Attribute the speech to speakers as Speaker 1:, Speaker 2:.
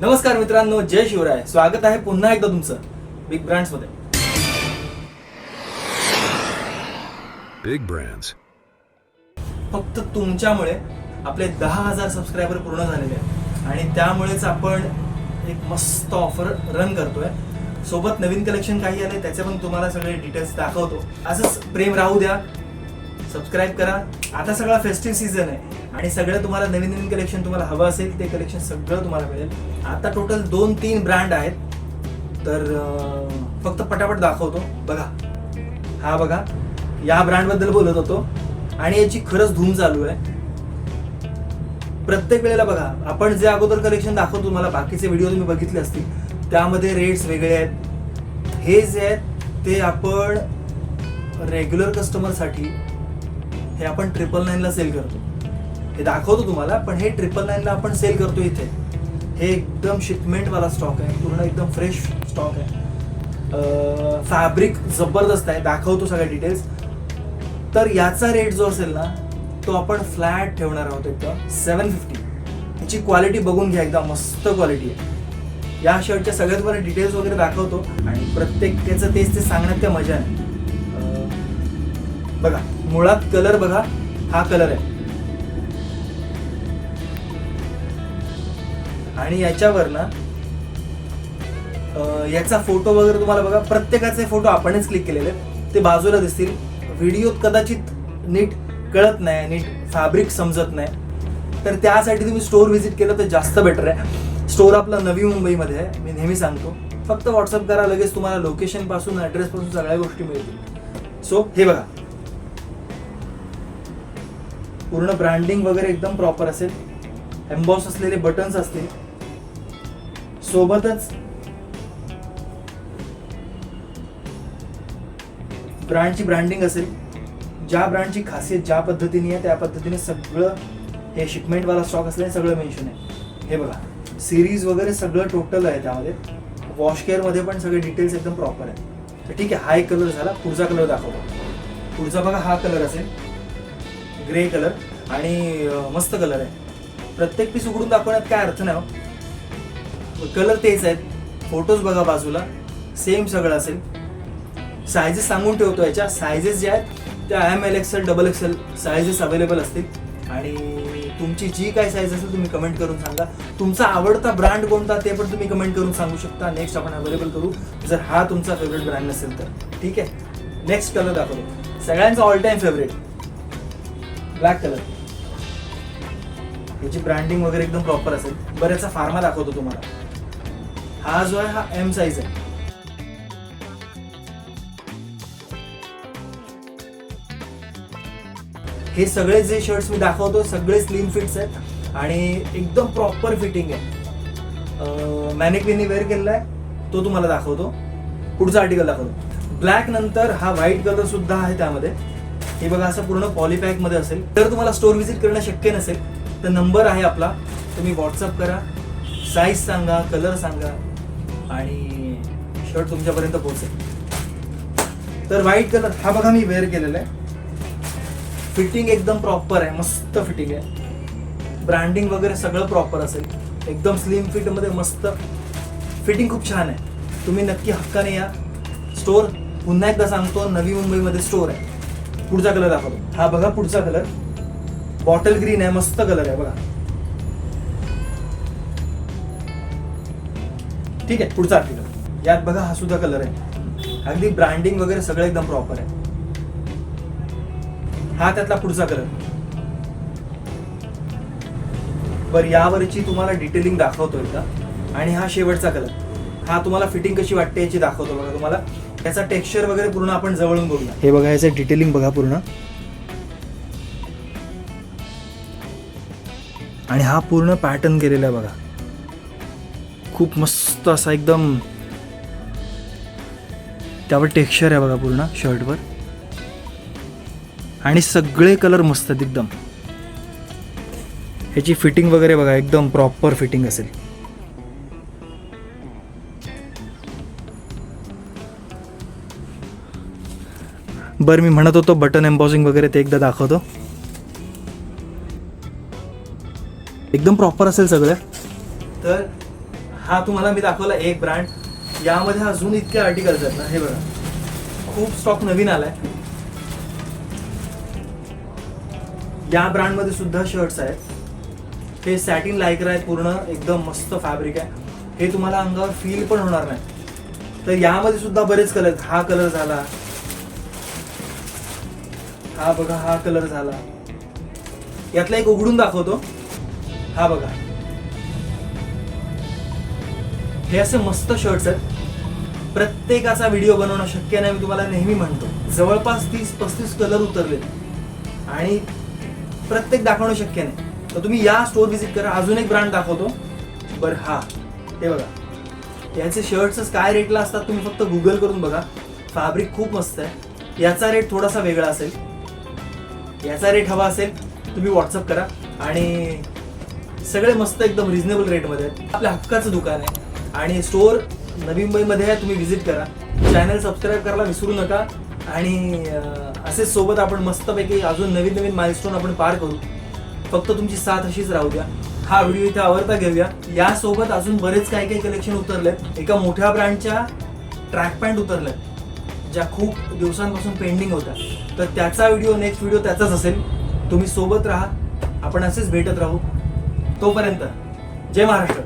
Speaker 1: नमस्कार मित्रांनो, जय शिवराय. स्वागत आहे पुन्हा एकदा तुमचं बिग ब्रँड्स मध्ये.
Speaker 2: Big brands.
Speaker 1: फक्त तुमच्यामुळे आपले 10,000 सबस्क्रायबर पूर्ण झालेले आहेत आणि त्यामुळेच आपण एक मस्त ऑफर रन करतोय. सोबत नवीन कलेक्शन काही आले त्याचे पण तुम्हाला सगळे डिटेल्स दाखवतो. असंच प्रेम राहू द्या, सबस्क्राईब करा. आता सगळा फेस्टिव्ह सीझन आहे आणि सगळं तुम्हाला नवीन नवीन कलेक्शन तुम्हाला हवं असेल ते कलेक्शन सगळं तुम्हाला मिळेल. आता टोटल 2-3 ब्रँड आहेत, तर फक्त पटापट दाखवतो. बघा, हा बघा, या ब्रँड बद्दल बोलत होतो आणि याची खरंच धूम चालू आहे. प्रत्येक वेळेला बघा, आपण जे अगोदर कलेक्शन दाखवतो तुम्हाला, बाकीचे व्हिडिओ तुम्ही बघितले असतील, त्यामध्ये रेट्स वेगळे आहेत. हे जे आहेत ते आपण रेग्युलर कस्टमरसाठी हे आपण 999ला सेल करतो. हे दाखवतो तुम्हाला, पण हे 999ला आपण सेल करतो. इथे हे एकदम शिपमेंट वाला स्टॉक आहे, पूर्ण एकदम फ्रेश स्टॉक आहे. फॅब्रिक जबरदस्त आहे, दाखवतो सगळ्या डिटेल्स. तर याचा रेट जो असेल ना, तो आपण फ्लॅट ठेवणार आहोत एकदम 750. याची क्वालिटी बघून घ्या, एकदम मस्त क्वालिटी आहे. या शर्टच्या सगळ्यात तुम्हाला डिटेल्स वगैरे दाखवतो आणि प्रत्येकाचं तेच सांगण्यात त्या मजा आहे. बघा, मुळात कलर बघा, हा कलर आहे आणि याच्यावर ना याचा फोटो वगैरे तुम्हाला बघा, प्रत्येकाचे फोटो आपणच क्लिक केलेले ते बाजूला दिसतील. व्हिडिओत कदाचित नीट कळत नाही, नीट फॅब्रिक समजत नाही, तर त्यासाठी तुम्ही स्टोर व्हिजिट केलं तर जास्त बेटर आहे. स्टोर आपला नवी मुंबईमध्ये आहे, मी नेहमी सांगतो. फक्त व्हॉट्सअप करा, लगेच तुम्हाला लोकेशन पासून ऍड्रेस पासून सगळ्या गोष्टी मिळतील. सो हे बघा, पूर्ण ब्रँडिंग वगैरे एकदम प्रॉपर असेल, एम्बॉस असलेले बटन्स असतील, सोबतच ब्रँडची ब्रँडिंग असेल. ज्या ब्रँडची खासियत ज्या पद्धतीने आहे त्या पद्धतीने सगळं हे शिपमेंटवाला स्टॉक असल्याने सगळं मेन्शन आहे. हे बघा, सिरीज वगैरे सगळं टोटल आहे त्यामध्ये. वॉश केअरमध्ये पण सगळे डिटेल्स एकदम प्रॉपर आहे. तर ठीक आहे, हा एक कलर झाला. पुढचा कलर दाखवतो. पुढचा बघा, हा कलर असेल ग्रे कलर आणि मस्त कलर आहे. प्रत्येक पीस उघडून दाखवण्यात काय अर्थ नाही हो, कलर तेच आहेत. फोटोज बघा बाजूला, सेम सगळं असेल. सायझेस सांगून ठेवतो, याच्या सायझेस ज्या आहेत त्या ML XL XXL sizes available असतील आणि तुमची जी काय साईज असेल तुम्ही कमेंट करून सांगा. तुमचा आवडता ब्रँड कोणता ते पण तुम्ही कमेंट करून सांगू शकता. नेक्स्ट आपण अवेलेबल करू, जर हा तुमचा फेवरेट ब्रँड नसेल तर. ठीक आहे, नेक्स्ट कलर दाखवतो. सगळ्यांचा all time favourite black colour. याची ब्रँडिंग वगैरे एकदम प्रॉपर असेल. बऱ्याचा फार्मा दाखवतो तुम्हाला. हा जो आहे हा M साईज आहे. हे सगळे जे शर्ट्स मी दाखवतो सगळे स्लिम फिट्स आहेत आणि एकदम प्रॉपर फिटिंग आहे. मॅनिक्विनने वेअर केलेला आहे, तो तुम्हाला दाखवतो. पुढचा आर्टिकल दाखवतो. ब्लॅक नंतर हा व्हाईट कलर सुद्धा आहे त्यामध्ये. हे बघा, असं पूर्ण पॉलीपॅक मध्ये असेल. जर तुम्हाला स्टोर व्हिजिट करणं शक्य नसेल तर नंबर आहे आपला, तुम्ही व्हॉट्सअप करा, साईज सांगा, कलर सांगा आणि शर्ट तुमच्यापर्यंत पोहोचेल. तर व्हाईट कलर हा बघा, मी वेअर केलेला आहे. फिटिंग एकदम प्रॉपर आहे, मस्त फिटिंग आहे. ब्रँडिंग वगैरे सगळं प्रॉपर असेल. एकदम स्लिम फिट मध्ये मस्त फिटिंग, खूप छान आहे. तुम्ही नक्की हक्काने या. स्टोर पुन्हा एकदा सांगतो, नवी मुंबईमध्ये स्टोर आहे. पुढचा कलर दाखवतो. हा बघा, पुढचा कलर बॉटल ग्रीन आहे, मस्त कलर आहे बघा. ठीक आहे, पुढचा आर्टिकल. यात बघा, हा सुद्धा कलर आहे. अगदी ब्रँडिंग वगैरे सगळं एकदम प्रॉपर आहे. हा त्यातला पुढचा कलर. बरं, यावरची तुम्हाला डिटेलिंग दाखवतो एकदा. आणि हा शेवटचा कलर. हा तुम्हाला फिटिंग कशी वाटते याची दाखवतो बघा तुम्हाला. त्याचा टेक्स्चर वगैरे पूर्ण आपण जवळून बघूया. हे बघा, याचं डिटेलिंग बघा पूर्ण. आणि हा पूर्ण पॅटर्न केलेला आहे बघा, खूप मस्त असा एकदम. त्यावर टेक्स्चर आहे बघा पूर्ण शर्टवर आणि सगळे कलर मस्त आहेत एकदम. ह्याची फिटिंग वगैरे बघा, एकदम प्रॉपर फिटिंग असेल. बरं, मी म्हणत होतो बटन एम्बॉसिंग वगैरे ते एकदा दाखवतो. एकदम प्रॉपर असेल सगळं. तर हा तुम्हाला मी दाखवला एक ब्रँड. यामध्ये अजून इतके आर्टिकल्स आहेत ना, हे बघा खूप स्टॉक नवीन आलाय. या ब्रँडमध्ये सुद्धा शर्ट्स आहेत. हे सॅटिन लायक्रा आहेत, पूर्ण एकदम मस्त फॅब्रिक आहे. हे तुम्हाला अंगावर फील पण होणार नाही. तर यामध्ये सुद्धा बरेच कलर आहेत. हा कलर झाला, हा बघा हा कलर झाला. यातला एक उघडून दाखवतो. हा बघा, हे असे मस्त शर्ट्स आहेत. प्रत्येकाचा व्हिडिओ बनवणं शक्य नाही, मी तुम्हाला नेहमी म्हणतो. जवळपास 30-35 कलर उतरलेत आणि प्रत्येक दाखवणं शक्य नाही. तर तुम्ही या स्टोर व्हिजिट करा. अजून एक ब्रँड दाखवतो. बरं हा, हे बघा, याचे शर्ट्स काय रेटला असतात तुम्ही फक्त गुगल करून बघा. फॅब्रिक खूप मस्त आहे. याचा रेट थोडासा वेगळा असेल. याचा रेट हवा असेल तुम्ही व्हॉट्सअप करा. आणि सगळे मस्त एकदम रिझनेबल रेटमध्ये आहेत. आपल्या हक्काचं दुकान आहे आणि स्टोर नवी मुंबईमध्ये आहे. तुम्ही व्हिजिट करा. चॅनल सबस्क्राईब करायला विसरू नका. आणि असेच सोबत आपण मस्तपैकी अजून नवीन नवीन माइलस्टोन आपण पार करू. फक्त तुमची साथ अशीच राहू द्या. हा व्हिडिओ इथे आवडता घेऊया. यासोबत अजून बरेच काही काही कलेक्शन उतरलेत. एका मोठ्या ब्रँडच्या ट्रॅक पॅन्ट उतरल्यात ज्या खूप दिवसांपासून पेंडिंग होत्या. तर त्याचा व्हिडिओ, नेक्स्ट व्हिडिओ त्याचाच असेल. तुम्ही सोबत राहा. आपण असेच भेटत राहू. तोपर्यंत जय महाराष्ट्र.